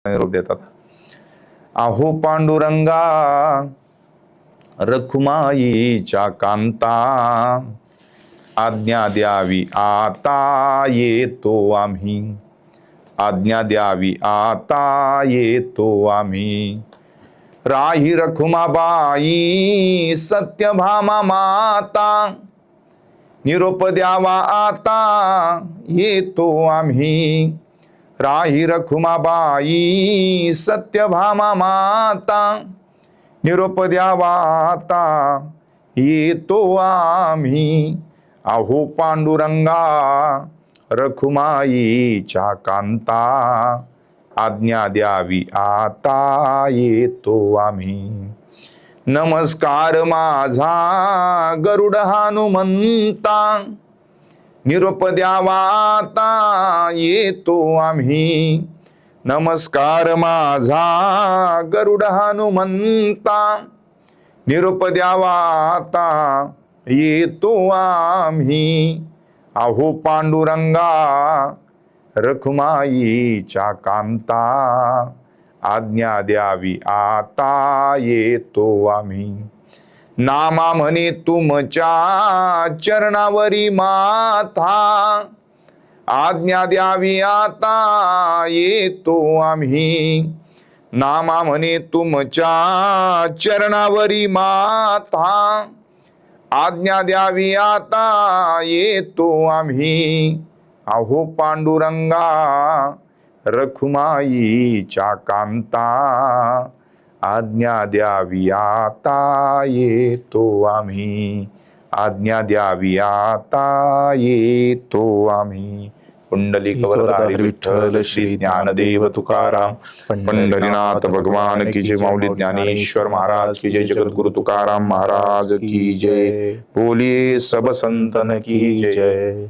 निरोप देतात. आहो पांडुरंगा रखुमाईच्या कांता, आज्ञा द्यावी आता येतो आम्ही, आज्ञा द्यावी आता येतो आम्ही. राही रखुमाबाई सत्यभामा माता, निरोप द्यावा आता येतो आम्ही. राही रखुमाबाई सत्यभामा माता, निरोप द्यावा आता येतो आम्ही. आहो पांडुरंगा रखुमाईच्या कांता, आज्ञा द्यावी आता येतो आम्ही. नमस्कार माझा गरुड हनुमंता, निरोप द्यावा आता येतो आम्ही. नमस्कार माझा गरुड हनुमंता, निरोप द्यावा आता येतो आम्ही. आहो पांडुरंगा रखुमाईच्या कांता, आज्ञा द्यावी आता येतो आम्ही. नामा म्हणे तुमच्या चरणावरी माथा, आज्ञा द्यावी आता येतो आम्ही. नामा म्हणे तुमच्या चरणावरी माथा, आज्ञा द्यावी आता येतो आम्ही. आहो पांडुरंगा रखुमाईच्या कांता, आज्ञा द्यावी आता येतो आम्ही. आज्ञा द्यावी आता येतो आम्ही. पुंडलिक वरदारी विठ्ठल श्री ज्ञानदेव तुकाराम, पंढरीनाथ भगवान की जय. माऊली ज्ञानेश्वर महाराज की जय. जगद्गुरु तुकाराम महाराज की जय. बोलिए सब संतन की जय.